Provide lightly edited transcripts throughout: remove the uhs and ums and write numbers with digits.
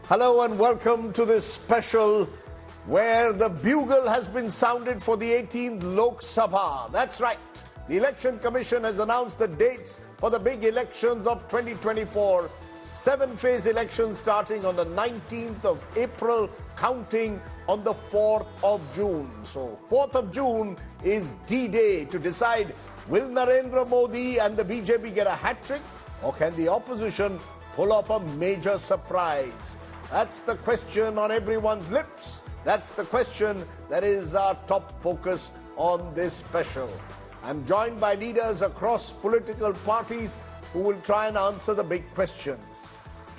Hello and welcome to this special where the bugle has been sounded for the 18th Lok Sabha. That's right. The Election Commission has announced the dates for the big elections of 2024. 7-phase elections starting on the 19th of April, counting on the 4th of June. So 4th of June is D-Day to decide, will Narendra Modi and the BJP get a hat-trick, or can the opposition pull off a major surprise? That's the question on everyone's lips. That's the question that is our top focus on this special. I'm joined by leaders across political parties who will try and answer the big questions.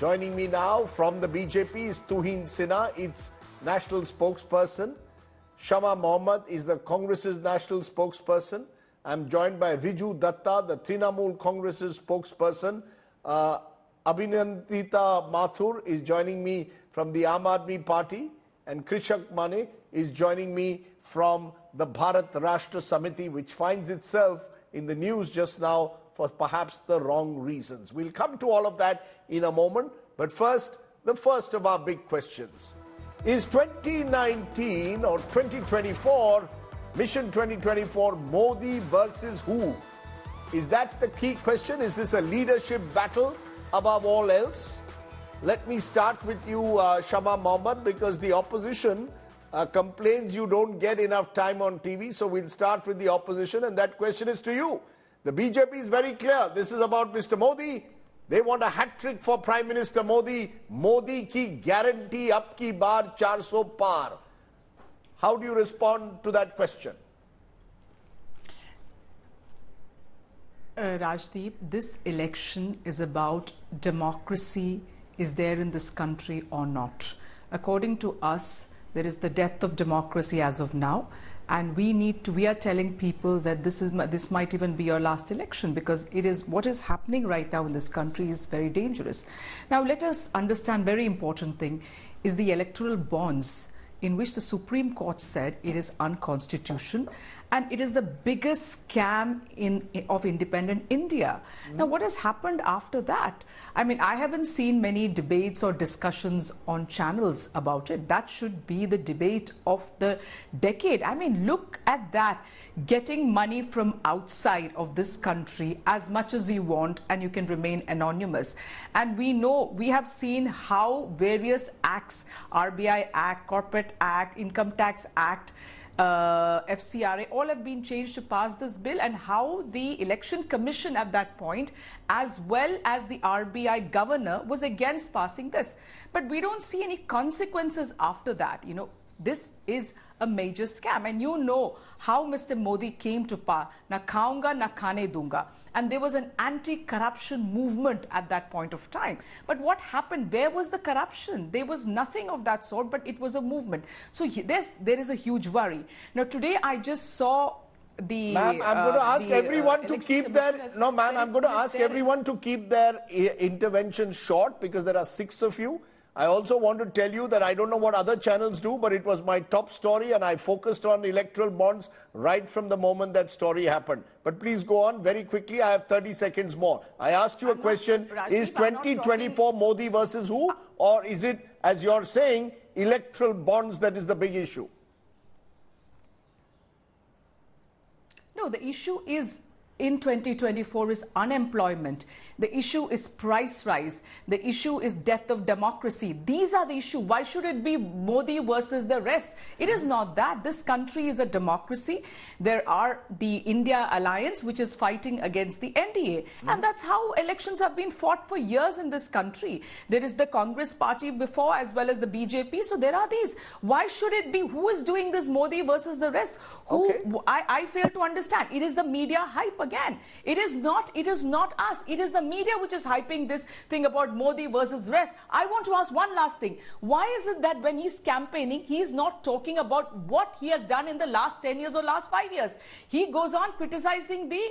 Joining me now from the BJP is Tuhin Sinha, its national spokesperson. Shama Mohammed is the Congress's national spokesperson. I'm joined by Riju Datta, the Trinamool Congress's spokesperson. Abhinandita Mathur is joining me from the Aam Aadmi Party, and Krishak Mane is joining me from the Bharat Rashtra Samiti, which finds itself in the news just now for perhaps the wrong reasons. We'll come to all of that in a moment, but first, the first of our big questions. Is 2019 or 2024, Mission 2024, Modi versus who? Is that the key question? Is this a leadership battle above all else? Let me start with you, Shama Mohammed, because the opposition complains you don't get enough time on TV. So we'll start with the opposition, and that question is to you. The BJP is very clear. This is about Mr. Modi. They want a hat-trick for Prime Minister Modi. Modi ki guarantee ab ki baar 400 par. How do you respond to that question? Rajdeep, this election is about democracy is there in this country or not. According to us, there is the death of democracy as of now, and we are telling people that this might even be your last election, because it is what is happening right now in this country is very dangerous. Now let us understand, very important thing is the electoral bonds, in which the Supreme Court said it is unconstitutional, and it is the biggest scam of independent India. Now, what has happened after that? I mean, I haven't seen many debates or discussions on channels about it. That should be the debate of the decade. I mean, look at that. Getting money from outside of this country as much as you want, and you can remain anonymous. And we have seen how various acts, RBI Act, Corporate Act, Income Tax Act, FCRA, all have been changed to pass this bill, and how the Election Commission at that point, as well as the RBI governor, was against passing this. But we don't see any consequences after that. You know, this is a major scam, and you know how Mr. Modi came to power. Na khaunga, na khane dunga. And there was an anti-corruption movement at that point of time. But what happened? Where was the corruption? There was nothing of that sort, but it was a movement. So there is a huge worry. Now today I just saw the... Ma'am, I'm going to ask everyone to keep their... No, ma'am, I'm going to ask everyone to keep their intervention short, because there are 6 of you. I also want to tell you that I don't know what other channels do, but it was my top story, and I focused on electoral bonds right from the moment that story happened. But please go on very quickly. I have 30 seconds more. I asked you a question. Is 2024 Modi versus who? Or is it, as you're saying, electoral bonds that is the big issue? No, the issue is in 2024 is unemployment. The issue is price rise. The issue is death of democracy. These are the issues. Why should it be Modi versus the rest? It is not that. This country is a democracy. There are the India Alliance, which is fighting against the NDA. And that's how elections have been fought for years in this country. There is the Congress party before, as well as the BJP. So there are these. Why should it be? Who is doing this, Modi versus the rest? I fail to understand. It is the media hype again. It is not us. It is the media which is hyping this thing about Modi versus rest. I want to ask one last thing. Why is it that when he's campaigning, he's not talking about what he has done in the last 10 years or last 5 years? He goes on criticizing the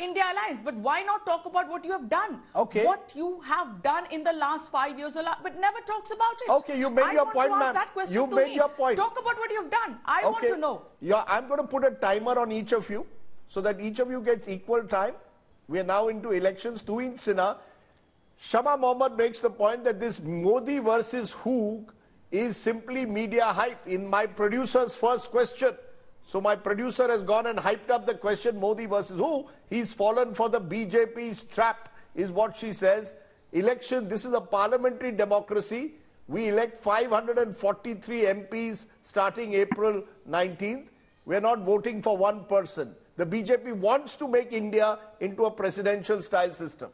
India Alliance. But why not talk about what you have done? Okay. What you have done in the last 5 years, but never talks about it. Okay, you made your point, ma'am. You made your point. Talk about what you have done. I want to know. Yeah, I'm going to put a timer on each of you so that each of you gets equal time. We are now into elections. Tuhin Sinha, Shama Mohammed makes the point that this Modi versus who is simply media hype. In my producer's first question, so my producer has gone and hyped up the question Modi versus who. He's fallen for the BJP's trap, is what she says. Election, this is a parliamentary democracy. We elect 543 MPs starting April 19th. We're not voting for one person. The BJP wants to make India into a presidential style system.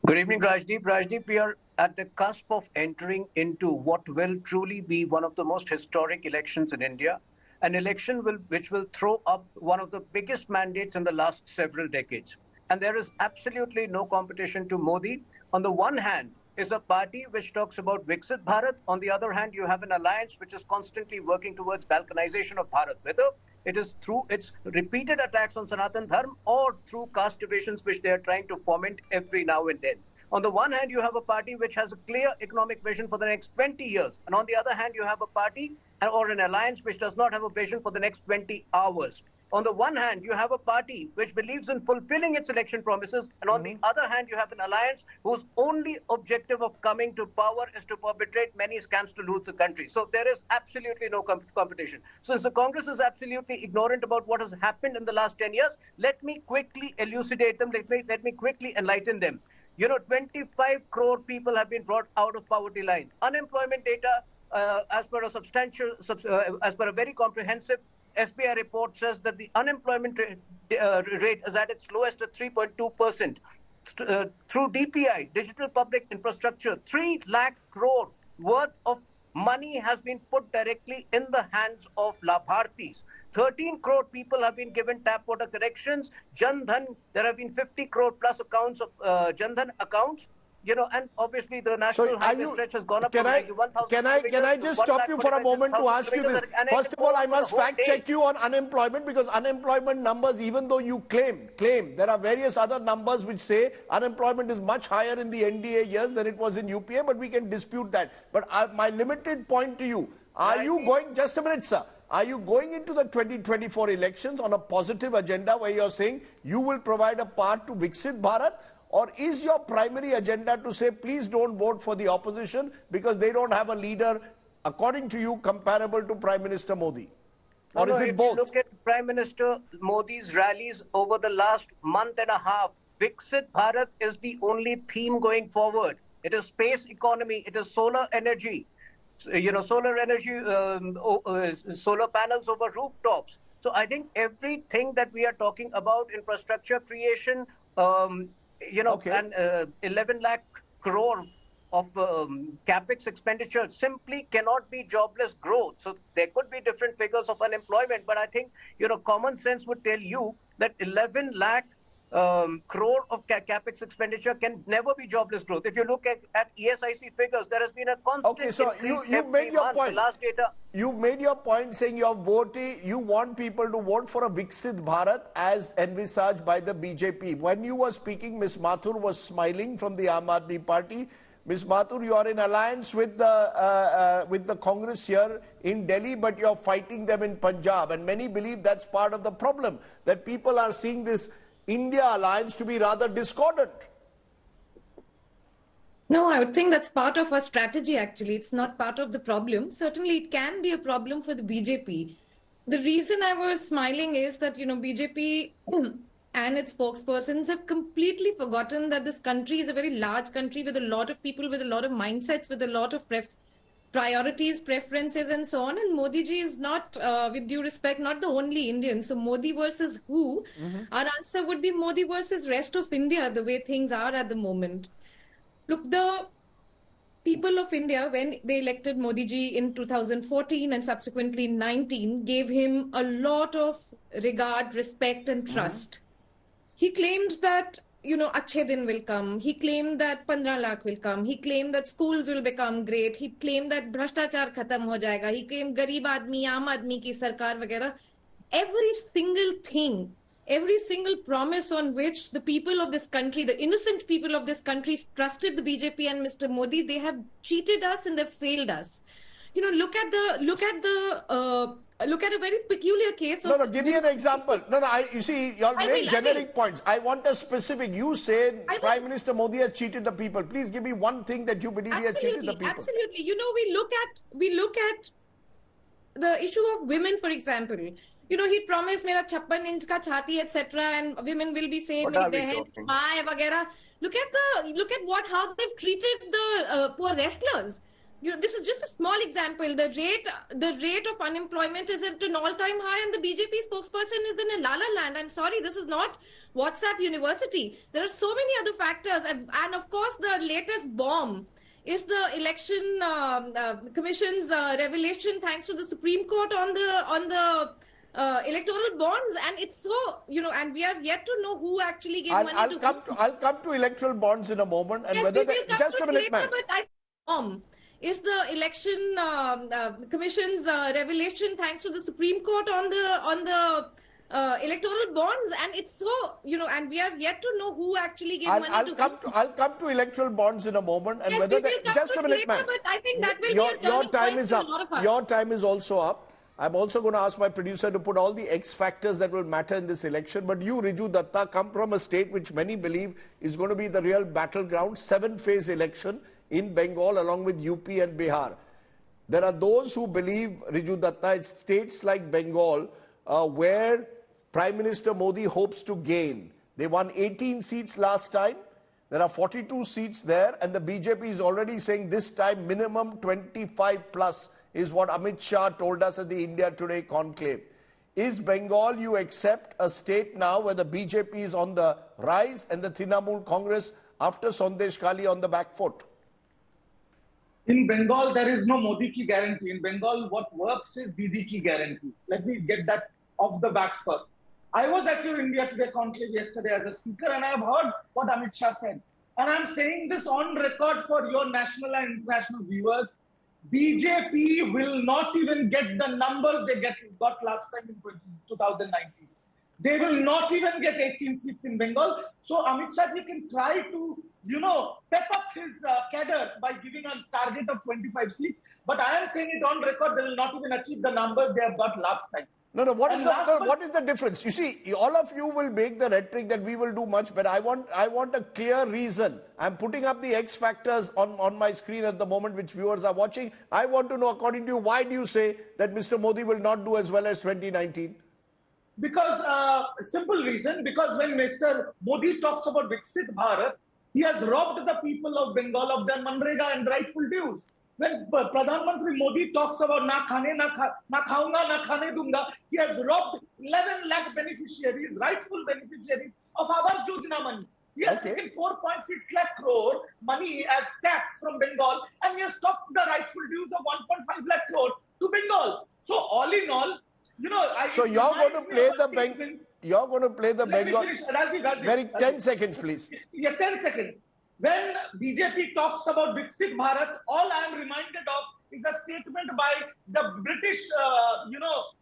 Good evening, Rajdeep. Rajdeep, we are at the cusp of entering into what will truly be one of the most historic elections in India, an election which will throw up one of the biggest mandates in the last several decades. And there is absolutely no competition to Modi. On the one hand, is a party which talks about Viksit Bharat. On the other hand, you have an alliance which is constantly working towards balkanization of Bharat, whether it is through its repeated attacks on Sanatan Dharma or through caste divisions which they are trying to foment every now and then. On the one hand, you have a party which has a clear economic vision for the next 20 years. And on the other hand, you have a party or an alliance which does not have a vision for the next 20 hours. On the one hand, you have a party which believes in fulfilling its election promises. And on the other hand, you have an alliance whose only objective of coming to power is to perpetrate many scams to loot the country. So there is absolutely no competition. Since the Congress is absolutely ignorant about what has happened in the last 10 years, let me quickly elucidate them. Let me quickly enlighten them. 25 crore people have been brought out of poverty line. Unemployment data, as per a very comprehensive SBI report, says that the unemployment rate is at its lowest at 3.2%. Through DPI, Digital Public Infrastructure, 3 lakh crore worth of money has been put directly in the hands of Labhartis. 13 crore people have been given tap water connections. Jan Dhan, there have been 50 crore plus accounts of Jan Dhan accounts. And obviously the national highway stretch has gone up to 91,000. Can I just stop you for a moment to ask you this? First of all, I must fact check you on unemployment, because unemployment numbers, even though you claim, there are various other numbers which say unemployment is much higher in the NDA years than it was in UPA, but we can dispute that. But my limited point to you, are you going, just a minute, sir, are you going into the 2024 elections on a positive agenda where you're saying you will provide a path to Viksit Bharat? Or is your primary agenda to say, please don't vote for the opposition because they don't have a leader, according to you, comparable to Prime Minister Modi? Or is it both? If you look at Prime Minister Modi's rallies over the last month and a half, Viksit Bharat is the only theme going forward. It is space economy, it is solar energy, solar panels over rooftops. So I think everything that we are talking about, infrastructure creation, and 11 lakh crore of capex expenditure simply cannot be jobless growth. So there could be different figures of unemployment, but I think, common sense would tell you that 11 lakh crore of capex expenditure can never be jobless growth. If you look at ESIC figures, there has been a constant increase you made your point. The last data. You made your point saying you want people to vote for a Viksit Bharat as envisaged by the BJP. When you were speaking, Ms. Mathur was smiling from the Aam Aadmi Party. Ms. Mathur, you are in alliance with the Congress here in Delhi, but you're fighting them in Punjab. And many believe that's part of the problem, that people are seeing this India alliance to be rather discordant. No, I would think that's part of our strategy, actually. It's not part of the problem. Certainly, it can be a problem for the BJP. The reason I was smiling is that, BJP and its spokespersons have completely forgotten that this country is a very large country with a lot of people, with a lot of mindsets, with a lot of priorities, preferences, and so on. And Modi ji is not, with due respect, not the only Indian. So Modi versus who? Our answer would be Modi versus rest of India, the way things are at the moment. Look, the people of India, when they elected Modi ji in 2014 and subsequently in 19, gave him a lot of regard, respect, and trust. He claimed that, Achhe Din will come. He claimed that 15 lakh will come. He claimed that schools will become great. He claimed that Bhrashtachar khatam ho jayega. He claimed Garib Aadmi, Aam Aadmi ki sarkar vagera. Every single thing, every single promise on which the people of this country, the innocent people of this country trusted the BJP and Mr. Modi, they have cheated us and they've failed us. Look at the look at a very peculiar case No, of... no, give me an example. No, no, you see, you all make generic points. I want a specific. You say Prime Minister Modi has cheated the people. Please give me one thing that you believe he has cheated the people. Absolutely. You know, we look at the issue of women, for example. You know, he promised mera 56 inch ka chhati, etc., and women will be saying meri behan, maa, vagera. Look at how they've treated the poor wrestlers. You know, this is just a small example. The rate of unemployment is at an all-time high, and the BJP spokesperson is in a la la land. I'm sorry, this is not WhatsApp University. There are so many other factors, and of course, the latest bomb is the election commission's revelation, thanks to the Supreme Court on the electoral bonds, and it's so, you know, and we are yet to know who actually gave money I'll come to electoral bonds in a moment, and yes, whether we will come just to a minute, later, ma'am. but I is the election commission's revelation, thanks to the Supreme Court on the electoral bonds, and it's so, you know, and we are yet to know who actually gave money to I'll come to electoral bonds in a moment, and yes, whether we will come just to a minute, later, ma'am. but I think that will your be a turning time point is for up. a lot of us. Your time is also up. I'm also going to ask my producer to put all the X factors that will matter in this election. But you, Riju Datta, come from a state which many believe is going to be the real battleground, 7-phase election in Bengal along with UP and Bihar. There are those who believe, Riju Datta, it's states like Bengal where Prime Minister Modi hopes to gain. They won 18 seats last time. There are 42 seats there, and the BJP is already saying this time minimum 25 plus is what Amit Shah told us at the India Today conclave. Is Bengal, you accept, a state now where the BJP is on the rise and the Trinamool Congress after Sandesh Kali on the back foot? In Bengal, there is no Modi ki guarantee. In Bengal, what works is Didi ki guarantee. Let me get that off the bat first. I was at your India Today conclave yesterday as a speaker, and I have heard what Amit Shah said. And I'm saying this on record for your national and international viewers. BJP will not even get the numbers they got last time in 2019. They will not even get 18 seats in Bengal. So Amit Shah ji can try to, you know, pep up his cadres by giving a target of 25 seats. But I am saying it on record, they will not even achieve the numbers they have got last time. No, what is the difference? You see, all of you will make the rhetoric that we will do much better. I want a clear reason. I'm putting up the X factors on my screen at the moment, which viewers are watching. I want to know, according to you, why do you say that Mr. Modi will not do as well as 2019? Because, simple reason, because when Mr. Modi talks about Viksit Bharat, he has robbed the people of Bengal of their Manrega and rightful dues. When Pradhan Mantri Modi talks about na khane, na khaunga, na khane dunga, he has robbed 11 lakh beneficiaries, rightful beneficiaries of Awas Yojana money. He has taken 4.6 lakh crore money as tax from Bengal, and he has stopped the rightful dues of 1.5 lakh crore to Bengal. So all in all, you know, so you're going to play the Bengal. You're going to play the Bengal. Very 10 seconds, please. Yeah, 10 seconds. When BJP talks about Viksit Bharat, all I am reminded of is a statement by the British,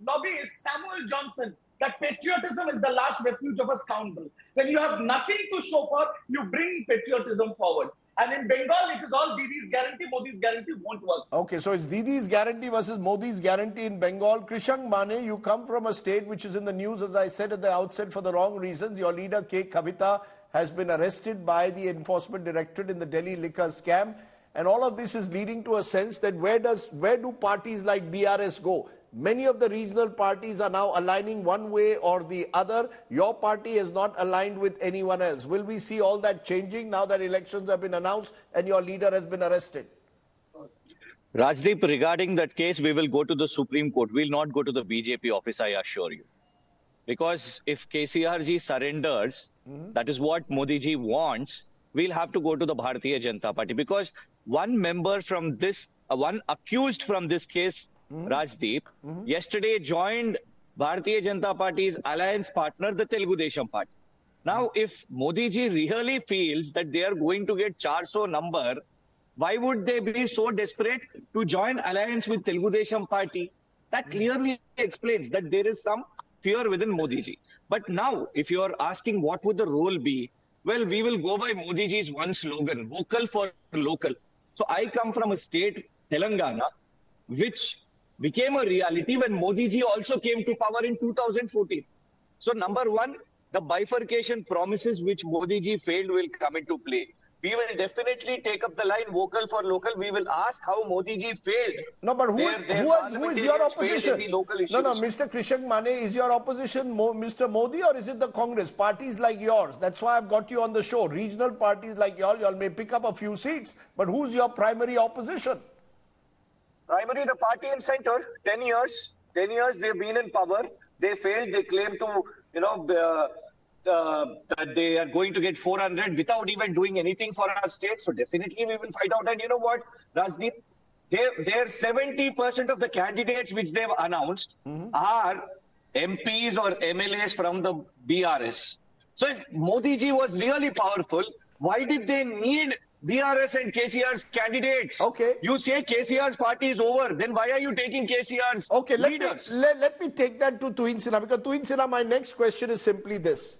lobbyist Samuel Johnson, that patriotism is the last refuge of a scoundrel. When you have nothing to show for, you bring patriotism forward. And in Bengal, it is all Didi's guarantee, Modi's guarantee won't work. Okay, so it's Didi's guarantee versus Modi's guarantee in Bengal. Krishank Mane, you come from a state which is in the news, as I said at the outset, for the wrong reasons. Your leader, K. Kavita, has been arrested by the Enforcement Directorate in the Delhi liquor scam. And all of this is leading to a sense that where do parties like BRS go? Many of the regional parties are now aligning one way or the other. Your party is not aligned with anyone else. Will we see all that changing now that elections have been announced and your leader has been arrested? Rajdeep, regarding that case, we will go to the Supreme Court. We will not go to the BJP office, I assure you. Because if KCRG surrenders, that is what Modi ji wants, we'll have to go to the Bharatiya Janata Party. Because one member from this, one accused from this case, Rajdeep, yesterday joined Bharatiya Janata Party's alliance partner, the Telugu Desam Party. Now, if Modi ji really feels that they are going to get 400 number, why would they be so desperate to join alliance with Telugu Desam Party? That clearly explains that there is some fear within Modi ji. But now, if you are asking what would the role be, well, we will go by Modi ji's one slogan, vocal for local. So I come from a state, Telangana, which became a reality when Modi ji also came to power in 2014. So number one, the bifurcation promises which Modi ji failed will come into play. We will definitely take up the line vocal for local. We will ask how Modi ji failed. No, but who is your opposition? No, Mr. Krishak Mane, is your opposition Mr. Modi or is it the Congress? Parties like yours. That's why I've got you on the show. Regional parties like y'all may pick up a few seats, but who's your primary opposition? Primary, the party in center. 10 years. 10 years they've been in power. They failed. They claim to, that they are going to get 400 without even doing anything for our state. So definitely we will fight out. And you know what, Rajdeep? They're 70% of the candidates which they've announced are MPs or MLAs from the BRS. So if Modi ji was really powerful, why did they need BRS and KCR's candidates? Okay. You say KCR's party is over, then why are you taking KCR's leaders? Let me take that to Tuhin Sinha, because Tuhin Sinha, my next question is simply this.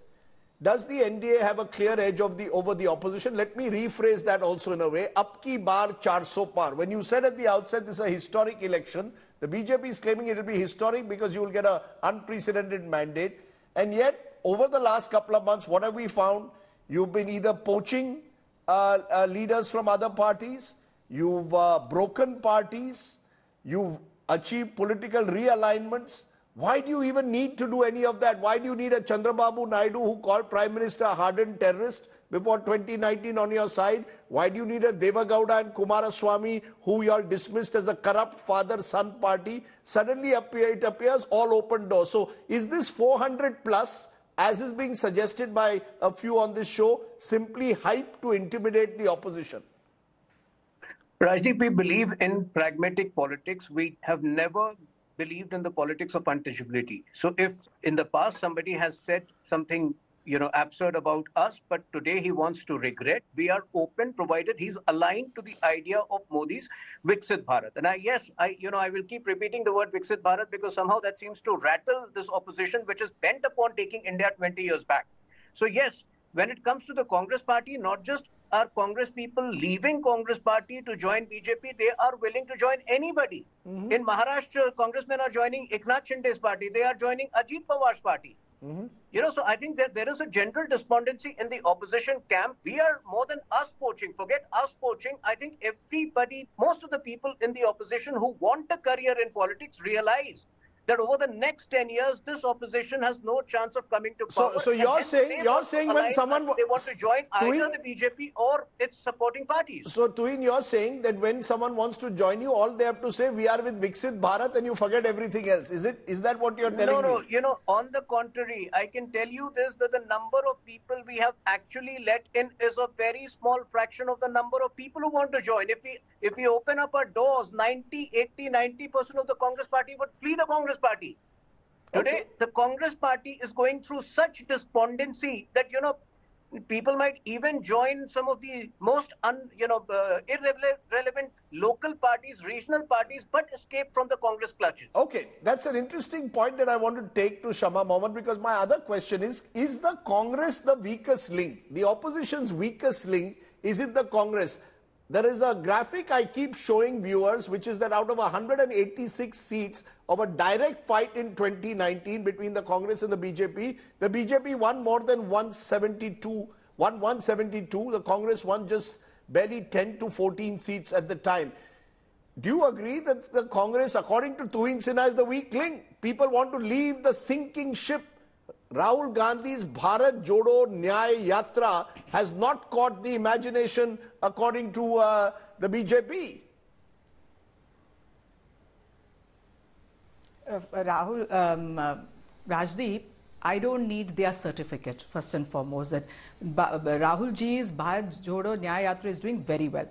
Does the NDA have a clear edge over the opposition? Let me rephrase that also in a way. Ab ki baar 400 par. When you said at the outset this is a historic election, the BJP is claiming it will be historic because you will get an unprecedented mandate. And yet, over the last couple of months, what have we found? You've been either poaching leaders from other parties, you've broken parties, you've achieved political realignments. Why do you even need to do any of that? Why do you need a Chandrababu Naidu who called Prime Minister a hardened terrorist before 2019 on your side? Why do you need a Devagowda and Kumaraswamy who you all dismissed as a corrupt father-son party? Suddenly it appears all open doors. So is this 400 plus, as is being suggested by a few on this show, simply hype to intimidate the opposition? Rajdeep, we believe in pragmatic politics. We have never believed in the politics of untouchability. So if in the past somebody has said something, absurd about us, but today he wants to regret, we are open provided he's aligned to the idea of Modi's Viksit Bharat. And I will keep repeating the word Viksit Bharat because somehow that seems to rattle this opposition, which is bent upon taking India 20 years back. So yes, when it comes to the Congress party, not just are Congress people leaving Congress party to join BJP, they are willing to join anybody. In Maharashtra, congressmen are joining Eknath Shinde's party. They are joining Ajit Pawar's party. So I think that there is a general despondency in the opposition camp. We are more than us poaching. Forget us poaching. I think everybody, most of the people in the opposition who want a career in politics realize that over the next 10 years, this opposition has no chance of coming to power. So you're saying when someone they want to join either the BJP or its supporting parties. So Tuhin, you're saying that when someone wants to join you, all they have to say, we are with Viksit Bharat, and you forget everything else. Is that what you're telling me? No. On the contrary, I can tell you this, that the number of people we have actually let in is a very small fraction of the number of people who want to join. If we open up our doors, 90% of the Congress party would flee the Congress party. Today, the Congress party is going through such despondency that, people might even join some of the most irrelevant local parties, regional parties, but escape from the Congress clutches. Okay, that's an interesting point that I want to take to Shama Mohammed, because my other question is the Congress the weakest link? The opposition's weakest link, is it the Congress? There is a graphic I keep showing viewers, which is that out of 186 seats of a direct fight in 2019 between the Congress and the BJP won more than 172. The Congress won just barely 10 to 14 seats at the time. Do you agree that the Congress, according to Tuhin Sinha, is the weak link? People want to leave the sinking ship. Rahul Gandhi's Bharat Jodo Nyay Yatra has not caught the imagination according to the BJP. Rajdeep, I don't need their certificate, first and foremost, that Rahul ji's Bharat Jodo Nyay Yatra is doing very well.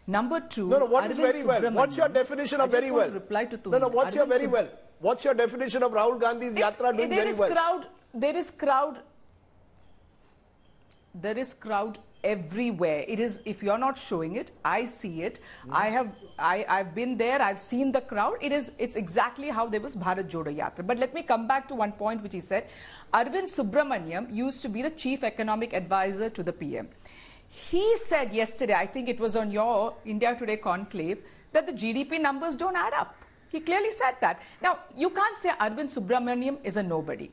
Number two, what is very well? What's your definition of very well? Reply to what's your very well? What's your definition of Rahul Gandhi's Yatra doing very well? There is crowd everywhere. It is, if you're not showing it, I see it. I've been there, I've seen the crowd. It's exactly how there was Bharat Jodo Yatra. But let me come back to one point which he said. Arvind Subramaniam used to be the chief economic advisor to the PM. He said yesterday, I think it was on your India Today conclave, that the GDP numbers don't add up. He clearly said that. Now, you can't say Arvind Subramaniam is a nobody.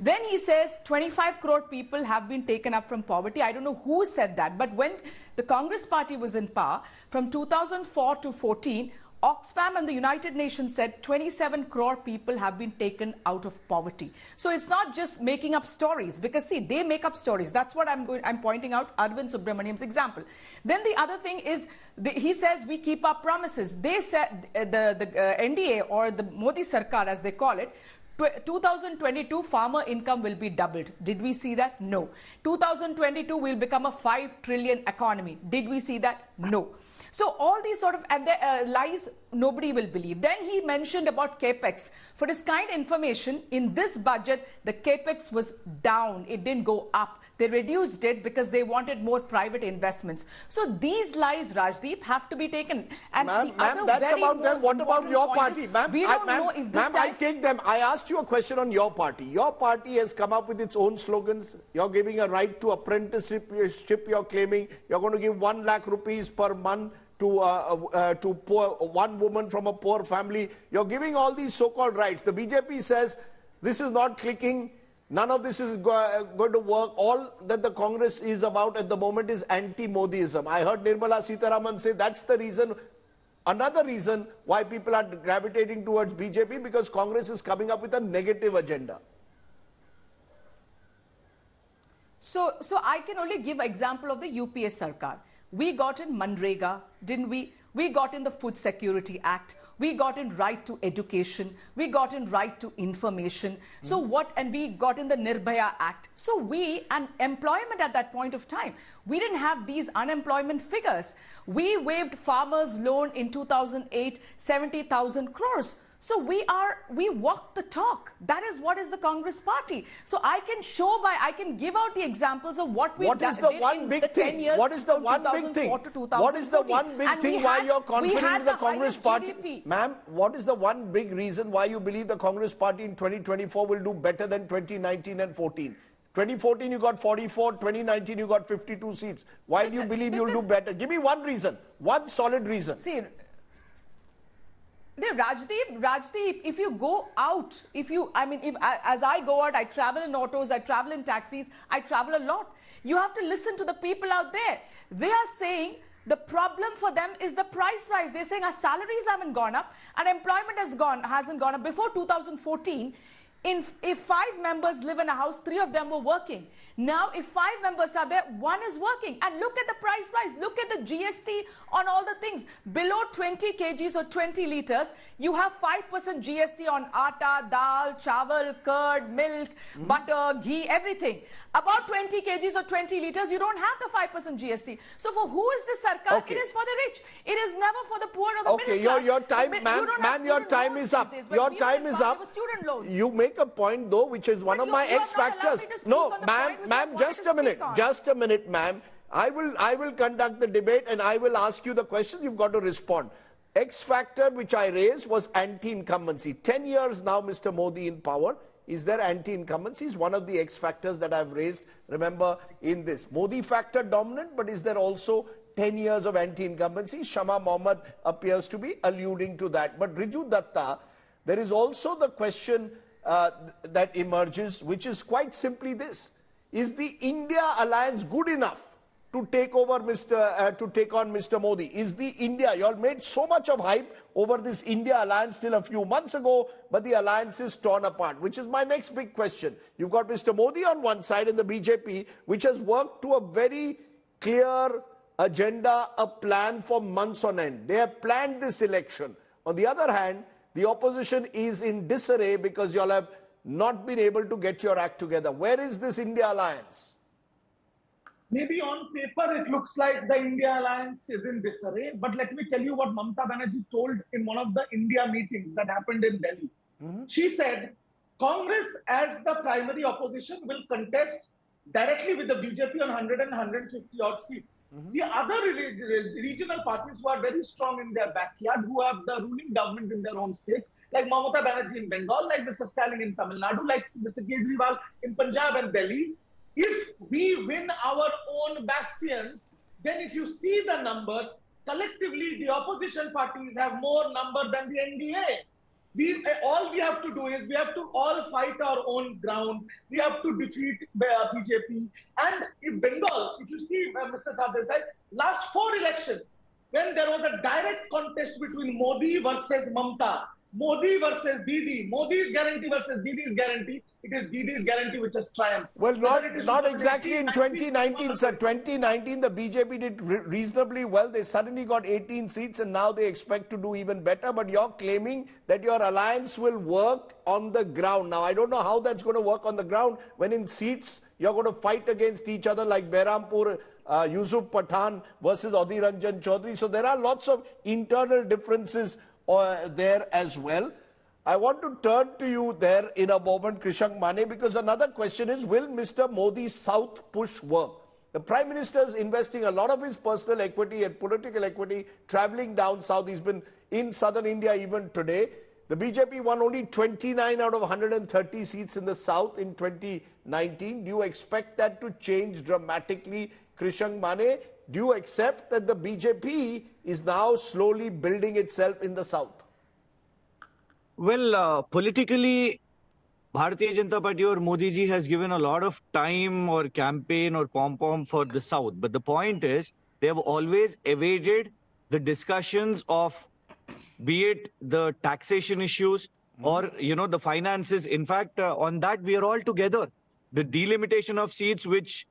Then he says 25 crore people have been taken up from poverty. I don't know who said that, but when the Congress party was in power from 2004 to 14, Oxfam and the United Nations said 27 crore people have been taken out of poverty. So it's not just making up stories, because see, they make up stories. That's what I'm pointing out Arvind Subramaniam's example. Then the other thing is, he says we keep our promises. They said the NDA, or the Modi Sarkar as they call it, 2022 farmer income will be doubled. Did we see that? No. 2022 will become a 5 trillion economy. Did we see that? No. So all these sort of lies nobody will believe. Then he mentioned about capex. For his kind information, in this budget, the capex was down. It didn't go up. They reduced it because they wanted more private investments. So these lies, Rajdeep, have to be taken. And ma'am, that's about them. What about your party? Ma'am, I take them. I asked you a question on your party. Your party has come up with its own slogans. You're giving a right to apprenticeship. You're claiming you're going to give 1 lakh rupees per month to poor, one woman from a poor family. You're giving all these so-called rights. The BJP says this is not clicking. None of this is going to work. All that the Congress is about at the moment is anti-Modiism. I heard Nirmala Sitharaman say that's the reason, another reason why people are gravitating towards BJP, because Congress is coming up with a negative agenda. So I can only give example of the UPA Sarkar. We got in Manrega, didn't we? We got in the Food Security Act. We got in right to education. We got in right to information. So and we got in the Nirbhaya Act. So and employment at that point of time, we didn't have these unemployment figures. We waived farmers' loan in 2008, 70,000 crores. So we walk the talk. That is what is the Congress party. So I can give out the examples of what we've done in the 10 years. What is the one big thing? What is the one big thing why you're confident in the Congress party? Ma'am, what is the one big reason why you believe the Congress party in 2024 will do better than 2019 and 14? 2014 you got 44, 2019 you got 52 seats. Why do you believe you'll do better? Give me one reason, one solid reason. See, Rajdeep, if you go out, as I go out, I travel in autos, I travel in taxis, I travel a lot. You have to listen to the people out there. They are saying the problem for them is the price rise. They're saying our salaries haven't gone up and employment hasn't gone up. Before 2014, if 5 members live in a house, 3 of them were working. Now, if 5 members are there, 1 is working. And look at the price rise. Look at the GST on all the things. Below 20 kgs or 20 liters, you have 5% GST on atta, dal, chawal, curd, milk, butter, ghee, everything. About 20 kgs or 20 liters, you don't have the 5% GST. So for who is this Sarkar? Okay. It is for the rich. It is never for the poor or the okay, middle class. your time, ma'am, your time is up. Your time is up. You make a point though, which is one of my X factors. No, ma'am, just a minute, ma'am. I will conduct the debate and I will ask you the question. You've got to respond. X factor which I raised was anti-incumbency. 10 years now, Mr. Modi in power. Is there anti-incumbency? Is one of the X factors that I've raised, remember, in this. Modi factor dominant, but is there also 10 years of anti-incumbency? Shama Mohammed appears to be alluding to that. But Riju Datta, there is also the question that emerges, which is quite simply this. Is the India alliance good enough to take over on Mr. Modi? Is the India, you all made so much of hype over this India alliance till a few months ago, but the alliance is torn apart, which is my next big question. You've got Mr. Modi on one side and the BJP, which has worked to a very clear agenda, a plan for months on end. They have planned this election. On the other hand, the opposition is in disarray because you all have not been able to get your act together. Where is this India alliance? Maybe on paper it looks like the India alliance is in disarray, but let me tell you what Mamata Banerjee told in one of the India meetings that happened in Delhi. She said, Congress as the primary opposition will contest directly with the BJP on 100 and 150 odd seats. The other regional parties who are very strong in their backyard, who have the ruling government in their own state, like Mamata Banerjee in Bengal, like Mr. Stalin in Tamil Nadu, like Mr. Kejriwal in Punjab and Delhi. If we win our own bastions, then if you see the numbers, collectively the opposition parties have more number than the NDA. All we have to do is we have to all fight our own ground. We have to defeat BJP. And in Bengal, if you see, Mr. Sadeh said, last 4 elections, when there was a direct contest between Modi versus Mamta, Modi versus Didi, Modi's guarantee versus Didi's guarantee, it is Didi's guarantee which has triumphed. Well, not exactly in 2019, sir. 2019, the BJP did reasonably well. They suddenly got 18 seats and now they expect to do even better. But you're claiming that your alliance will work on the ground. Now, I don't know how that's going to work on the ground when in seats you're going to fight against each other like Behrampur, Yusuf Pathan versus Adhir Ranjan Chaudhary. So there are lots of internal differences there as well. I want to turn to you there in a moment, Krishank Mane, because another question is, will Mr. Modi's South push work? The Prime Minister is investing a lot of his personal equity and political equity traveling down south. He's been in southern India even today. The BJP won only 29 out of 130 seats in the south in 2019. Do you expect that to change dramatically, Krishank Mane? Do you accept that the BJP is now slowly building itself in the south? Well, politically, Bharatiya Janata Party or Modi ji has given a lot of time or campaign or pom-pom for the south. But the point is, they have always evaded the discussions of, be it the taxation issues or, the finances. In fact, on that, we are all together. The delimitation of seats, which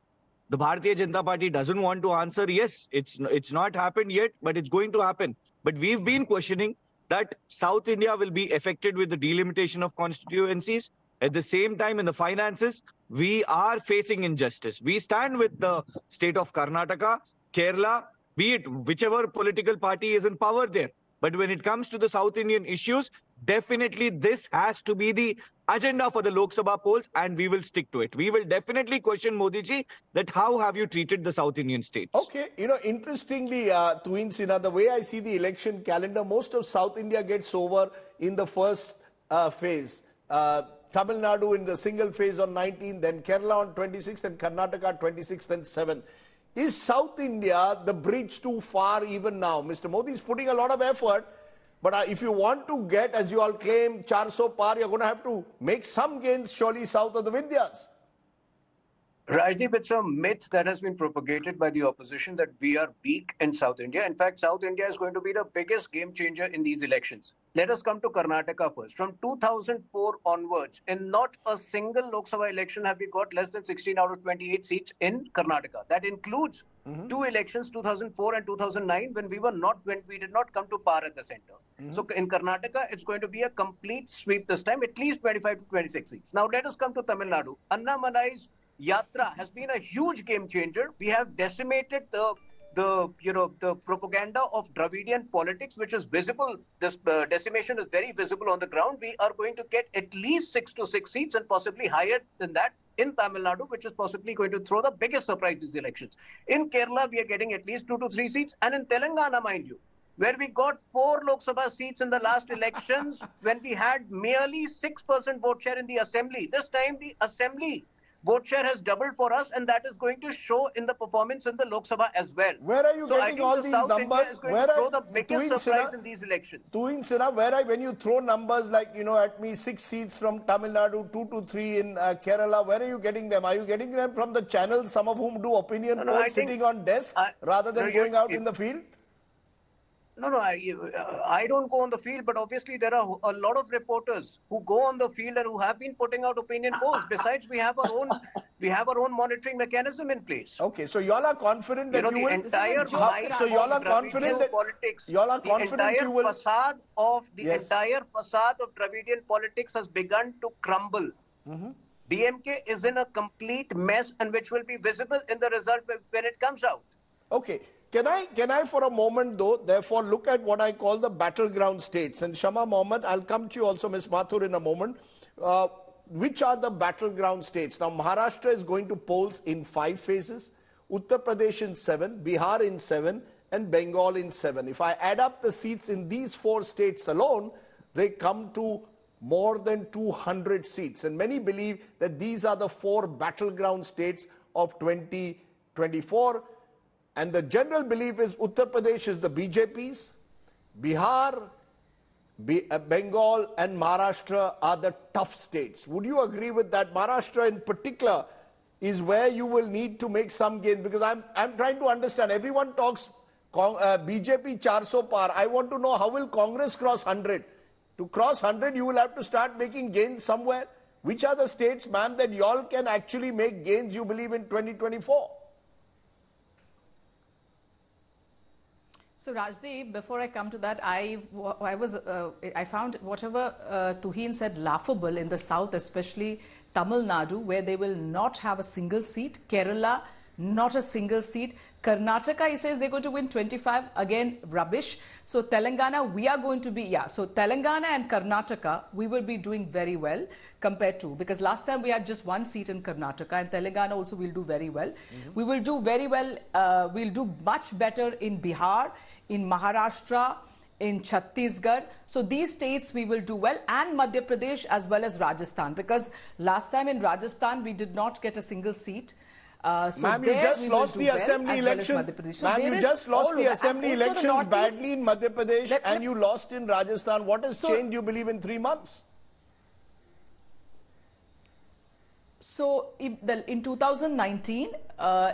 the Bharatiya Janata Party doesn't want to answer, yes, it's not happened yet, but it's going to happen. But we've been questioning that South India will be affected with the delimitation of constituencies. At the same time, in the finances, we are facing injustice. We stand with the state of Karnataka, Kerala, be it whichever political party is in power there. But when it comes to the South Indian issues, definitely this has to be the agenda for the Lok Sabha polls, and we will stick to it. We will definitely question Modi ji that how have you treated the South Indian states? Okay, interestingly, Tuin Sinha, the way I see the election calendar, most of South India gets over in the first phase. Tamil Nadu in the single phase on 19th, then Kerala on 26th, and Karnataka 26th and 7th. Is South India the bridge too far even now? Mr. Modi is putting a lot of effort. But if you want to get, as you all claim, 400 par, you're going to have to make some gains surely south of the Vindhyas. Rajdeep, it's a myth that has been propagated by the opposition that we are weak in South India. In fact, South India is going to be the biggest game changer in these elections. Let us come to Karnataka first. From 2004 onwards, in not a single Lok Sabha election have we got less than 16 out of 28 seats in Karnataka. That includes two elections, 2004 and 2009, when we did not come to par at the center. So in Karnataka, it's going to be a complete sweep this time, at least 25 to 26 seats. Now let us come to Tamil Nadu. Anna Manai's Yatra has been a huge game changer. We have decimated the propaganda of Dravidian politics, which is visible. This decimation is very visible on the ground. We are going to get at least 6 to 6 seats and possibly higher than that in Tamil Nadu, which is possibly going to throw the biggest surprise these elections. In Kerala, we are getting at least 2 to 3 seats. And in Telangana, mind you, where we got 4 Lok Sabha seats in the last elections, when we had merely 6% vote share in the assembly. This time, the assembly vote share has doubled for us, and that is going to show in the performance in the Lok Sabha as well. Where are you getting all these South numbers? India is going to throw the biggest surprise in these elections. Tuin Sinha, when you throw numbers like, at me 6 seats from Tamil Nadu, 2 to 3 in Kerala, where are you getting them? Are you getting them from the channels, some of whom do opinion polls sitting on desk rather than going out in the field? No, I don't go on the field, but obviously there are a lot of reporters who go on the field and who have been putting out opinion polls. Besides, we have our own monitoring mechanism in place. Okay, so y'all are confident that you will. Entire so y'all are confident that politics. Y'all are confident you will. The entire facade of Dravidian politics has begun to crumble. DMK is in a complete mess, and which will be visible in the result when it comes out. Okay. Can I for a moment though, therefore look at what I call the battleground states? And Shama Mohammed, I'll come to you also, Ms. Mathur, in a moment. Which are the battleground states? Now, Maharashtra is going to polls in 5 phases, Uttar Pradesh in 7, Bihar in 7, and Bengal in 7. If I add up the seats in these 4 states alone, they come to more than 200 seats. And many believe that these are the 4 battleground states of 2024. And the general belief is Uttar Pradesh is the BJP's, Bihar Bengal and Maharashtra are the tough states. Would you agree with that? Maharashtra in particular is where you will need to make some gains, because I'm trying to understand. Everyone talks BJP 400 par. I want to know, how will Congress cross 100? To cross 100, you will have to start making gains somewhere. Which are the states, ma'am, that y'all can actually make gains, you believe, in 2024? So Rajdeep, before I come to that, I found whatever Tuhin said laughable in the south, especially Tamil Nadu, where they will not have a single seat. Kerala, not a single seat. Karnataka, he says they're going to win 25. Again, rubbish. So Telangana, we are going to be, so Telangana and Karnataka, we will be doing very well compared to, because last time we had just one seat in Karnataka, and Telangana also will do very well. We will do very well, we'll do much better in Bihar, in Maharashtra, in Chhattisgarh. So these states we will do well, and Madhya Pradesh as well as Rajasthan, because last time in Rajasthan we did not get a single seat. Ma'am, you just lost the assembly election. Ma'am, you just lost the assembly elections badly in Madhya Pradesh, and you lost in Rajasthan. What has changed, you believe, in 3 months? So in 2019,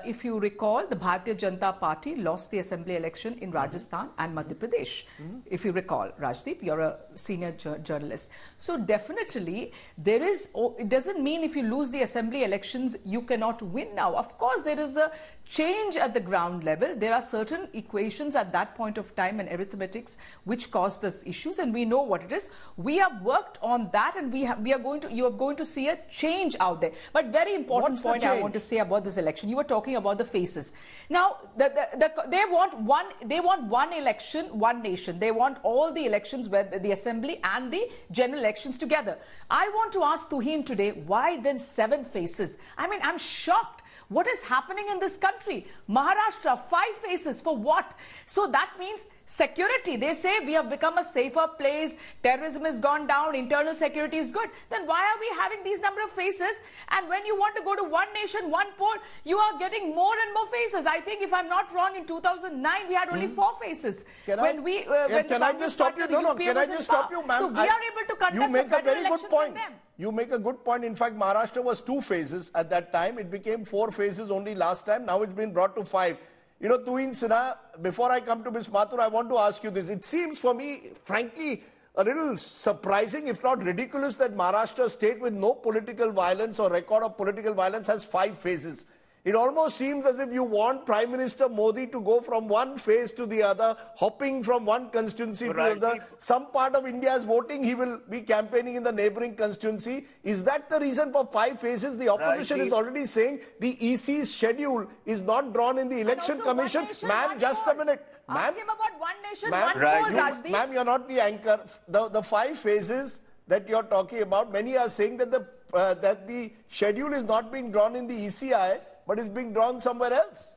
if you recall, the Bharatiya Janata Party lost the assembly election in Rajasthan and Madhya Pradesh. If you recall, Rajdeep, you're a senior journalist. So definitely there is, it doesn't mean if you lose the assembly elections, you cannot win now. Of course, there is a change at the ground level. There are certain equations at that point of time and arithmetics which cause these issues, and we know what it is. We have worked on that, and you are going to see a change out there. But very important point I want to say about this election. You were talking about the faces. Now, they want one election, one nation. They want all the elections, where the assembly and the general elections together. I want to ask Tuhin today, why then 7 faces? I mean, I'm shocked. What is happening in this country? Maharashtra, 5 faces for what? So that means security. They say we have become a safer place, terrorism has gone down, internal security is good. Then why are we having these number of faces? And when you want to go to one nation, one poll, you are getting more and more faces. I think, if I'm not wrong, in 2009 we had only 4 faces. Can I just stop you? No, can I just stop you, ma'am? So we are able to conduct a better election than them. You make a good point. In fact, Maharashtra was 2 phases at that time. It became 4 phases only last time. Now it's been brought to 5. You know, Tuhin Sinha, before I come to Ms. Mathur, I want to ask you this. It seems for me, frankly, a little surprising, if not ridiculous, that Maharashtra, a state with no political violence or record of political violence, has 5 phases. It almost seems as if you want Prime Minister Modi to go from one phase to the other, hopping from one constituency to another. Some part of India is voting, he will be campaigning in the neighboring constituency. Is that the reason for 5 phases? The opposition is already saying the EC's schedule is not drawn in the Election Commission. Ma'am, just a minute. Ask him about one nation, one poll, Rajdeep. Ma'am, you're not the anchor. The 5 phases that you're talking about, many are saying that the schedule is not being drawn in the ECI, but is being drawn somewhere else.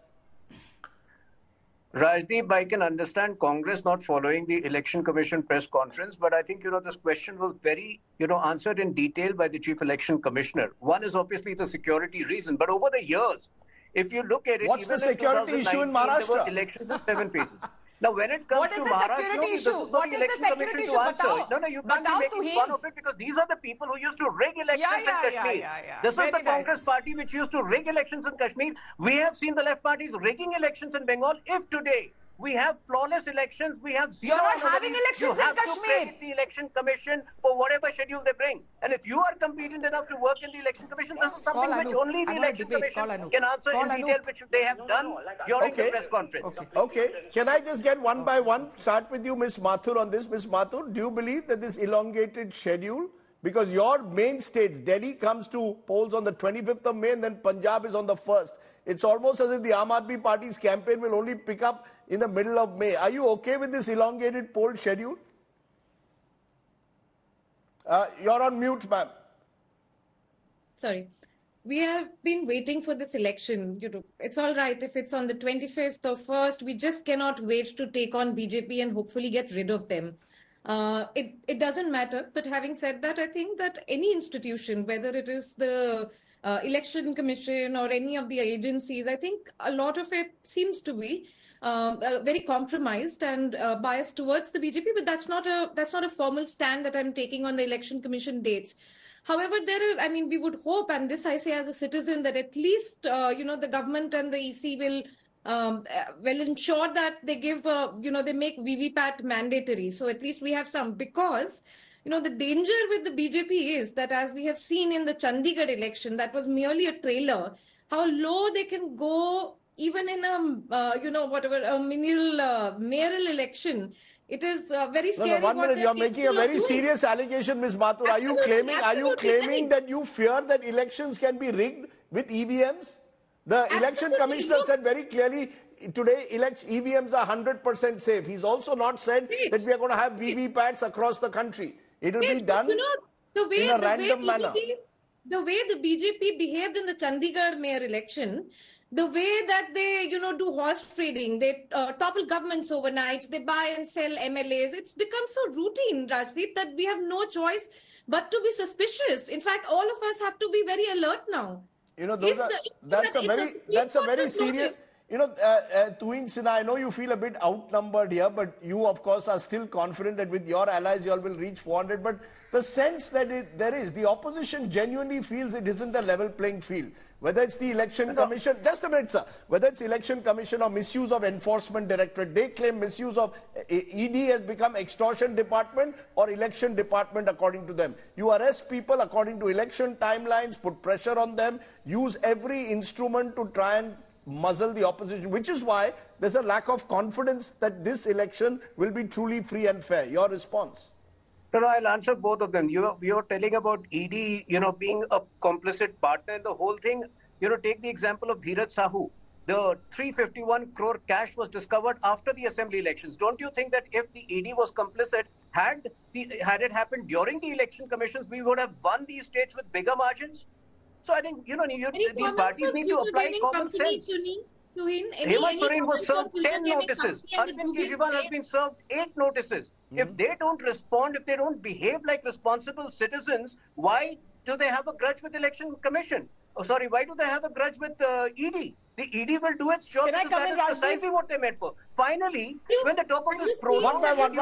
Rajdeep, I can understand Congress not following the Election Commission press conference, but I think, this question was very, answered in detail by the Chief Election Commissioner. One is obviously the security reason, but over the years, if you look at it, what's the security issue in Maharashtra? There were elections of 7 phases. Now, when it comes to Maharashtra, this is for the Election Commission to answer. No, you can't be making fun of it, because these are the people who used to rig elections in Kashmir. This was the Congress party which used to rig elections in Kashmir. We have seen the left parties rigging elections in Bengal. If today we have flawless elections, we have zero. You're not having elections in Kashmir. You have to credit the Election Commission for whatever schedule they bring. And if you are competent enough to work in the Election Commission, this is something which only the Election Commission can answer in detail, which they have done during the press conference. Okay. Can I just get one by one? Start with you, Ms. Mathur, on this. Ms. Mathur, do you believe that this elongated schedule, because your main states, Delhi comes to polls on the 25th of May and then Punjab is on the 1st. It's almost as if the Aam Aadmi Party's campaign will only pick up in the middle of May. Are you okay with this elongated poll schedule? You're on mute, ma'am. Sorry. We have been waiting for this election. It's all right if it's on the 25th or 1st. We just cannot wait to take on BJP and hopefully get rid of them. It doesn't matter. But having said that, I think that any institution, whether it is the Election Commission or any of the agencies, I think a lot of it seems to be very compromised and biased towards the BJP, but that's not a formal stand that I'm taking on the Election Commission dates. However, we would hope, and this I say as a citizen, that at least, the government and the EC will ensure that they give, they make VVPAT mandatory. So at least we have some, because, the danger with the BJP is that, as we have seen in the Chandigarh election, that was merely a trailer, how low they can go even in a mayoral election. It is very scary. No, 1 minute. You're making a very serious allegation, Ms. Mathur. Are you claiming that you fear that elections can be rigged with EVMs? The election commissioner said very clearly today, EVMs are 100% safe. He's also not said that we are going to have VVPATs across the country. It will be done in a random manner. The way the BJP behaved in the Chandigarh mayor election, the way that they, do horse trading, they topple governments overnight, they buy and sell MLAs. It's become so routine, Rajdeep, that we have no choice but to be suspicious. In fact, all of us have to be very alert now. That's a very serious. Tuin Sinha, I know you feel a bit outnumbered here, but you, of course, are still confident that with your allies, you all will reach 400. But the sense that the opposition genuinely feels it isn't a level playing field. Whether it's the election commission, just a minute, sir. Whether it's election commission or misuse of enforcement directorate, they claim misuse of ED has become extortion department or election department according to them. You arrest people according to election timelines, put pressure on them, use every instrument to try and muzzle the opposition, which is why there's a lack of confidence that this election will be truly free and fair. Your response? No, I'll answer both of them. You're telling about ED, being a complicit partner in the whole thing. Take the example of Dheeraj Sahu. The 351 crore cash was discovered after the assembly elections. Don't you think that if the ED was complicit, had it happened during the election commissions, we would have won these states with bigger margins? So I think, these parties need to apply common sense. Hemant Soren was served 10 notices. Arvind Kejriwal has been served 8 notices. If they don't respond, if they don't behave like responsible citizens, why do they have a grudge with Election Commission? Why do they have a grudge with ED? The ED will do its job because that is precisely what they meant for. Finally, when they talk of this prolonged... One by one.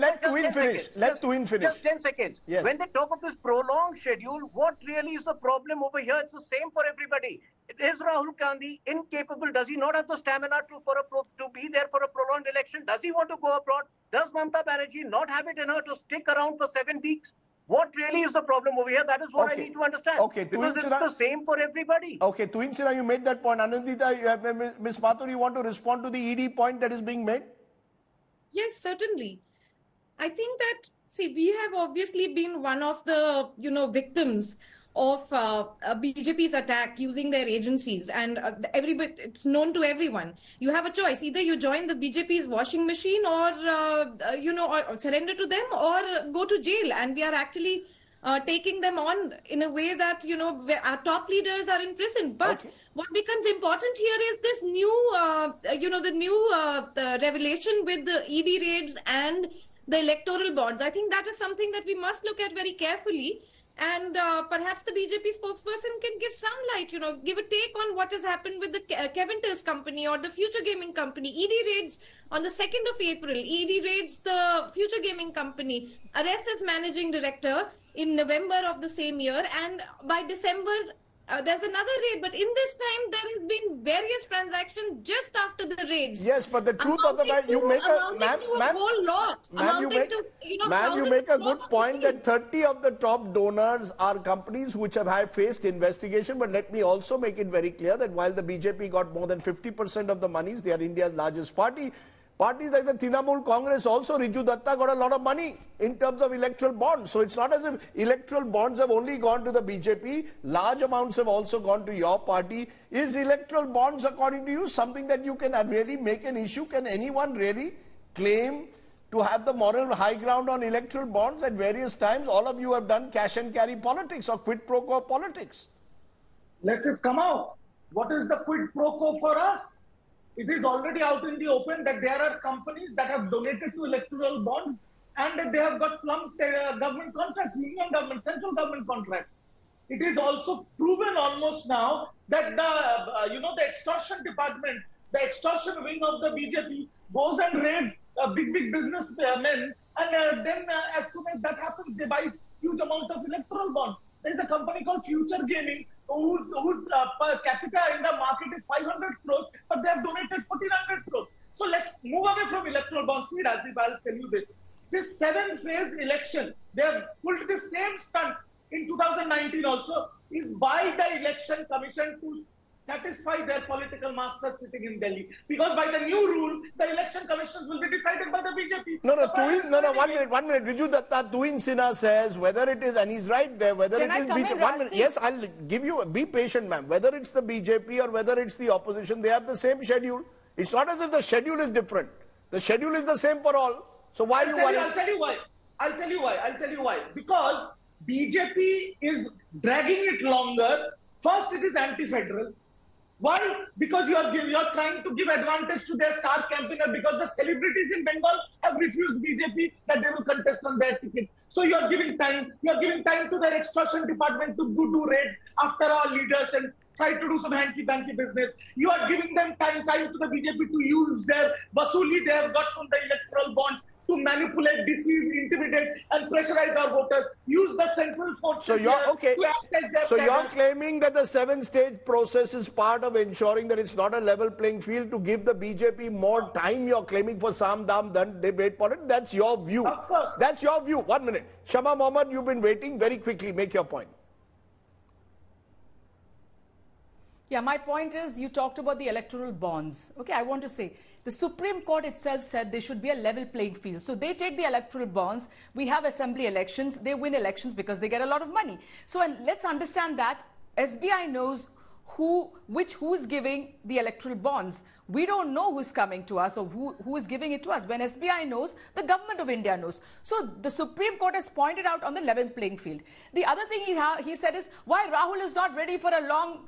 Let Tuin finish. Let Tuin finish. Just 10 seconds. Yes. When they talk of this prolonged schedule, what really is the problem over here? It's the same for everybody. Is Rahul Gandhi incapable? Does he not have the stamina to be there for a prolonged election? Does he want to go abroad? Does Mamata Banerjee not have it in her to stick around for 7 weeks? What really is the problem over here? That is what I need to understand. Okay, because it's the same for everybody. Okay, Tuin Sinha, you made that point. Anandita, Ms. Mathur, you want to respond to the ED point that is being made? Yes, certainly. I think that, we have obviously been one of the, victims of BJP's attack using their agencies, and it's known to everyone. You have a choice: either you join the BJP's washing machine, or or surrender to them, or go to jail. And we are actually taking them on in a way that where our top leaders are in prison. But what becomes important here is this new, the revelation with the ED raids and the electoral bonds. I think that is something that we must look at very carefully. And perhaps the BJP spokesperson can give some light, give a take on what has happened with the Kevinter's company or the Future Gaming Company. ED raids on the 2nd of April. ED raids the Future Gaming Company. Arrest as managing director in November of the same year. And by December, there's another raid. But in this time, there has been various transactions just after the raids. Yes, but the truth of the matter, you make a good point that 30 of the top donors are companies which have faced investigation. But let me also make it very clear that while the BJP got more than 50% of the monies, they are India's largest party. Parties like the Trinamool Congress, also Riju Datta, got a lot of money in terms of electoral bonds. So it's not as if electoral bonds have only gone to the BJP. Large amounts have also gone to your party. Is electoral bonds, according to you, something that you can really make an issue? Can anyone really claim to have the moral high ground on electoral bonds at various times? All of you have done cash and carry politics or quid pro quo politics. Let it come out. What is the quid pro quo for us? It is already out in the open that there are companies that have donated to electoral bonds and that they have got plump government contracts, union government, central government contracts. It is also proven almost now that the extortion department the extortion wing of the BJP goes and raids big businessmen, and then as soon as that happens, they buy huge amount of electoral bonds. There is a company called Future Gaming whose per capita in the market is 500 crores, but they have donated 1,400 crores. So let's move away from electoral bonds. See, Rajiv, I'll tell you this. This 7th-phase election, they have pulled the same stunt in 2019 also, is by the Election Commission to satisfy their political masters sitting in Delhi. Because by the new rule, the election commissions will be decided by the BJP. No, 1 minute. Riju Datta, Tuin Sinha says whether it is, and he's right there, whether Can it is BJP. 1 minute. Yes, I'll give you, be patient, ma'am. Whether it's the BJP or whether it's the opposition, they have the same schedule. It's not as if the schedule is different. The schedule is the same for all. So why are you worried? I'll tell you why. Because BJP is dragging it longer. First, it is anti-federal. Why? Because you are trying to give advantage to their star campaigner, because the celebrities in Bengal have refused BJP that they will contest on their ticket. So you are giving time. You are giving time to their extortion department to do raids after our leaders and try to do some hanky-panky business. You are giving them time to the BJP to use their vasuli they have got from the electoral bond to manipulate, deceive, intimidate, and pressurize our voters. Use the central forces to act as their So you're claiming that the 7-stage process is part of ensuring that it's not a level playing field to give the BJP more time. You're claiming for Sam Dam Dand debate politics. That's your view. Of course. That's your view. 1 minute. Shama Mohammed, you've been waiting. Very quickly, make your point. Yeah, my point is, you talked about the electoral bonds. Okay, I want to say, the Supreme Court itself said there should be a level playing field. So they take the electoral bonds. We have assembly elections. They win elections because they get a lot of money. So let's understand that SBI knows who's giving the electoral bonds. We don't know who's coming to us or who is giving it to us. When SBI knows, the government of India knows. So the Supreme Court has pointed out on the level playing field. The other thing he said is why Rahul is not ready for a long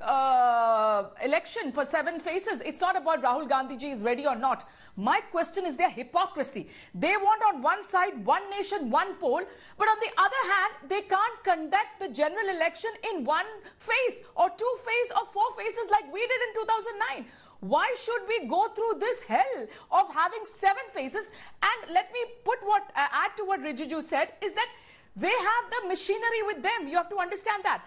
election for 7 phases. It's not about Rahul Gandhi ji is ready or not. My question is their hypocrisy. They want on one side, one nation, one poll, but on the other hand, they can't conduct the general election in 1 phase or 2 phases or 4 phases like we did in 2009. Why should we go through this hell of having 7 phases? And let me add to what Rijiju said is that they have the machinery with them. You have to understand that.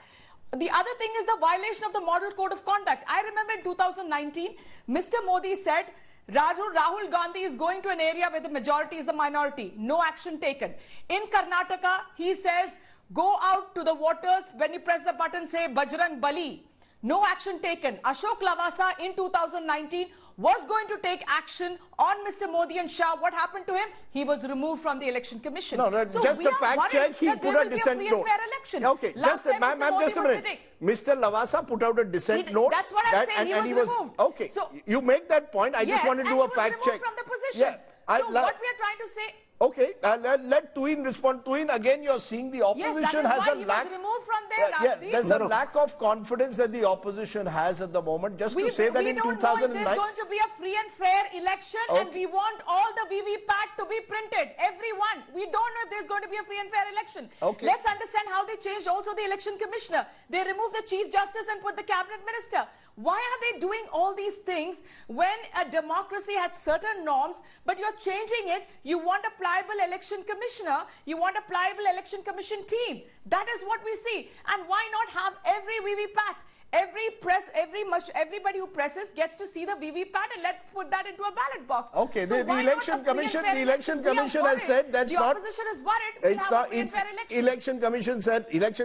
The other thing is the violation of the Model Code of Conduct. I remember in 2019, Mr. Modi said, Rahul Gandhi is going to an area where the majority is the minority. No action taken. In Karnataka, he says, go out to the voters. When you press the button, say Bajrang Bali. No action taken. Ashok Lavasa in 2019 was going to take action on Mr. Modi and Shah. What happened to him? He was removed from the Election Commission. No, so just a fact check. He put a dissent note. Okay, just a minute. Mr. Lavasa put out a dissent note. That's what I'm saying. He was removed. Okay, so you make that point. I just want to do a fact check. From the position. Yeah, so what we are trying to say. Okay, let Tuin respond. Tuin, again, you're seeing the opposition has a lack. Removed from there, there's a lack of confidence that the opposition has at the moment. Just to say that in 2009, there's going to be a free and fair election, and we want all the VVPAT to be printed. Everyone. We don't know if there's going to be a free and fair election. Okay. Let's understand how they changed also the election commissioner. They removed the chief justice and put the cabinet minister. Why are they doing all these things when a democracy had certain norms, but you're changing it? You want a pliable election commissioner, you want a pliable election commission team. That is what we see. And why not have every VVPAT? Everybody who presses gets to see the VVPAT, and let's put that into a ballot box. Okay, so the election commission has said that's not. The opposition is worried. It's not. It's election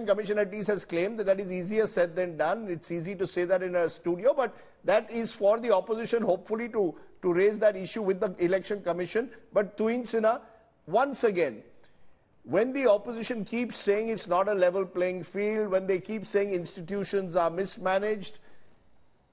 commission at least has claimed that is easier said than done. It's easy to say that in a studio, but that is for the opposition, hopefully, to raise that issue with the election commission. But Tuin Sinha, once again, when the opposition keeps saying it's not a level playing field, when they keep saying institutions are mismanaged,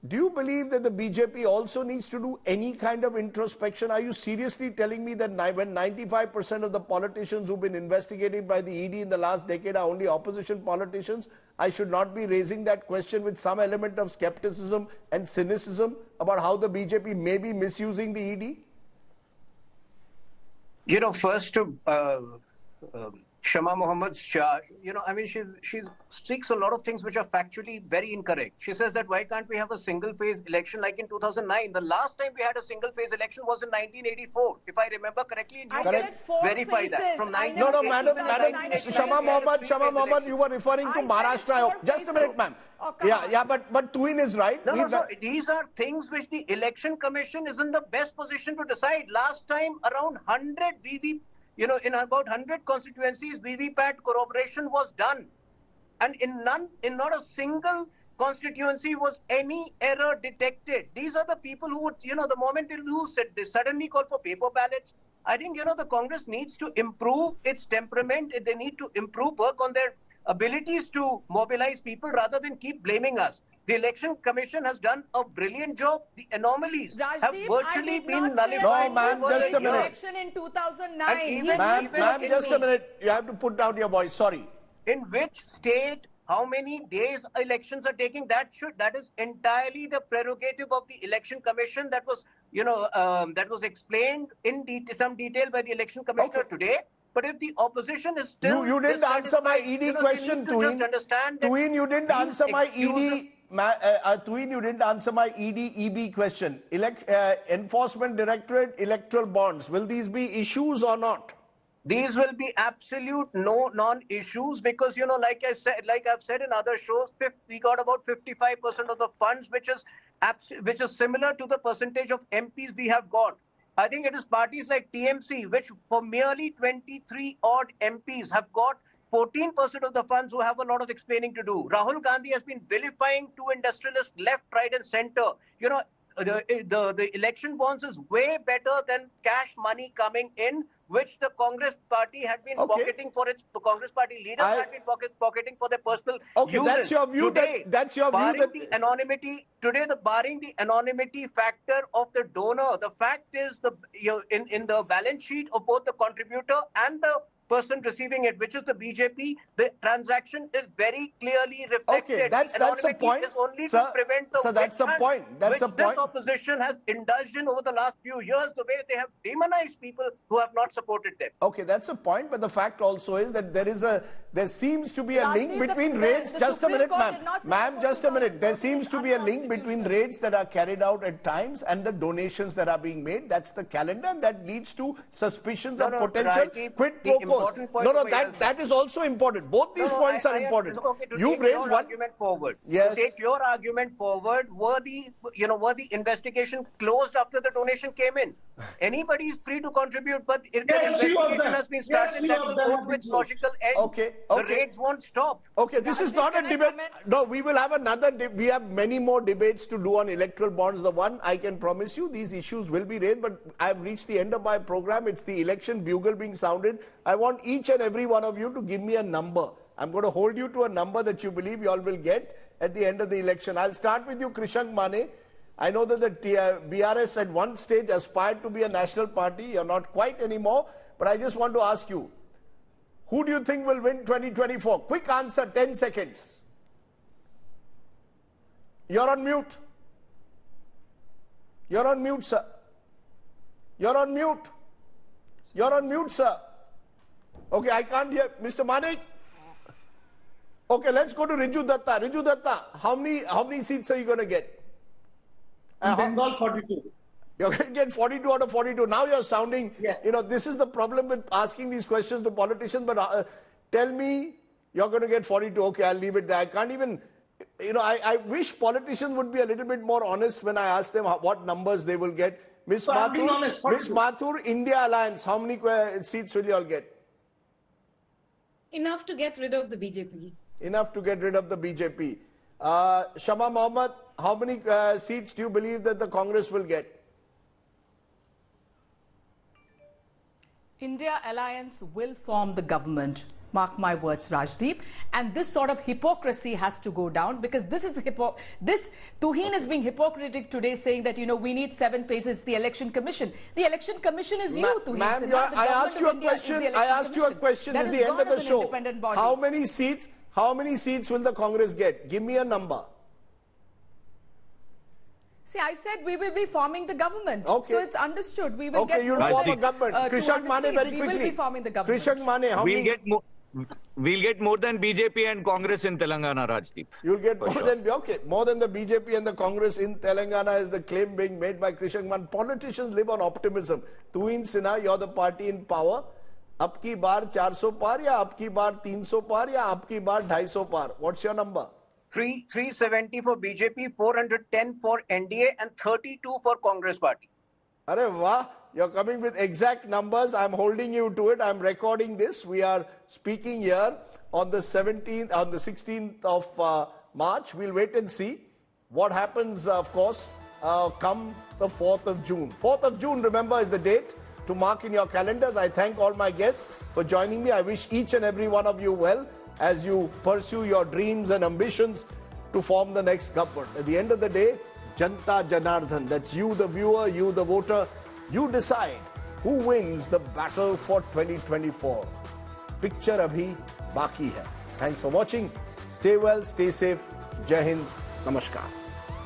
do you believe that the BJP also needs to do any kind of introspection? Are you seriously telling me that when 95% of the politicians who've been investigated by the ED in the last decade are only opposition politicians, I should not be raising that question with some element of skepticism and cynicism about how the BJP may be misusing the ED? First to Shama Mohammad's charge, I mean, she speaks a lot of things which are factually very incorrect. She says that why can't we have a single-phase election like in 2009? The last time we had a single-phase election was in 1984, if I remember correctly. And you said four verify phases. that. From No, madam, Shama Mohammed, you were referring to Maharashtra. Just a minute, ma'am. Yeah, but Twin is right. No, these are things which the Election Commission is in the best position to decide. Last time, around 100 in about 100 constituencies, VVPAT corroboration was done. And in not a single constituency was any error detected. These are the people who would, the moment they lose, they suddenly call for paper ballots. I think, the Congress needs to improve its temperament. They need to work on their abilities to mobilize people rather than keep blaming us. The Election Commission has done a brilliant job. The anomalies have virtually been nullified. No, ma'am, just a minute. Election in 2009. Ma'am, just a minute. You have to put down your voice. Sorry. In which state, how many days elections are taking? That is entirely the prerogative of the Election Commission. That was, that was explained in some detail by the Election Commissioner today. But if the opposition is still you didn't answer my ED question, Tween. Tween, you didn't answer my ED. Tween, you didn't answer my ED-EB question. Enforcement Directorate, electoral bonds. Will these be issues or not? These will be absolute non-issues because, like I've said in other shows, we got about 55% of the funds, which is similar to the percentage of MPs we have got. I think it is parties like TMC, which for merely 23 odd MPs have got 14% of the funds, who have a lot of explaining to do. Rahul Gandhi has been vilifying two industrialists left, right and center. The election bonds is way better than cash money coming in, which the Congress party had been pocketing for its Congress party leaders had been pocketing for their personal uses. That's your view. That's your view. Barring the anonymity factor of the donor, the fact is in the balance sheet of both the contributor and the person receiving it, which is the BJP, the transaction is very clearly reflected. Okay, that's a point. Is only sir, to prevent the that's a point. That's a point. This opposition has indulged in over the last few years, the way they have demonized people who have not supported them. Okay, that's a point. But the fact also is that there seems to be a link between raids. Just a minute, ma'am. Ma'am, just a minute. There seems to be a link between raids that are carried out at times and the donations that are being made. That's the calendar, and that leads to suspicions of potential quid pro quo. That is also important. Both these points are important. You've raised one argument forward. Yes. To take your argument forward, were the investigation closed after the donation came in? Anybody is free to contribute, but if the investigation has been started, that will go to its logical end. The raids won't stop. Okay, this is not a debate. No, we will have another. We have many more debates to do on electoral bonds. The one I can promise you, these issues will be raised. But I have reached the end of my program. It's the election bugle being sounded. I want each and every one of you to give me a number. I'm going to hold you to a number that you believe you all will get at the end of the election. I'll start with you, Krishank Mane. I know that the BRS at one stage aspired to be a national party. You're not quite anymore. But I just want to ask you, who do you think will win 2024? Quick answer, 10 seconds. You're on mute. You're on mute, sir. You're on mute. You're on mute, sir. Okay, I can't hear. Mr. Manik? Okay, let's go to Riju Datta. Riju Datta, how many seats are you going to get? Bengal, 42. You're going to get 42 out of 42. Now you're sounding, yes. This is the problem with asking these questions to politicians, but tell me you're going to get 42. Okay, I'll leave it there. I can't even, I wish politicians would be a little bit more honest when I ask them what numbers they will get. Miss Mathur, India Alliance, how many seats will you all get? Enough to get rid of the BJP. Enough to get rid of the BJP. Shama Mohammed, how many seats do you believe that the Congress will get? India Alliance will form the government. Mark my words, Rajdeep. And this sort of hypocrisy has to go down, because this is Tuhin is being hypocritic today, saying that, we need 7 phases. It's the Election Commission. The Election Commission is you, Tuhin. Ma'am, I asked you a question. At the end of the show. How many seats will the Congress get? Give me a number. See, I said we will be forming the government. Okay. So it's understood. We will Okay, get you'll more form a than, government. Krishak 200 Mane, seats. very We quickly. will be forming the government. Krishak Mane, how many? We'll get more than BJP and Congress in Telangana, Rajdeep. You'll get more than, okay, more than the BJP and the Congress in Telangana is the claim being made by Krishak Mane. Politicians live on optimism. Tuin Sinha, you're the party in power. Ab ki baar 400 par ya ab ki baar 300 par ya ab ki baar 250 par? What's your number? 370 for BJP, 410 for NDA and 32 for Congress party. Arey wah, you're coming with exact numbers. I'm holding you to it. I'm recording this. We are speaking here on the 16th of March. We'll wait and see what happens, of course, come the 4th of June. 4th of June, remember, is the date to mark in your calendars. I thank all my guests for joining me. I wish each and every one of you well as you pursue your dreams and ambitions to form the next government. At the end of the day, Janta Janardhan, that's you the viewer, you the voter, you decide who wins the battle for 2024. Picture abhi baki hai. Thanks for watching. Stay well, stay safe. Jai Hind. Namaskar.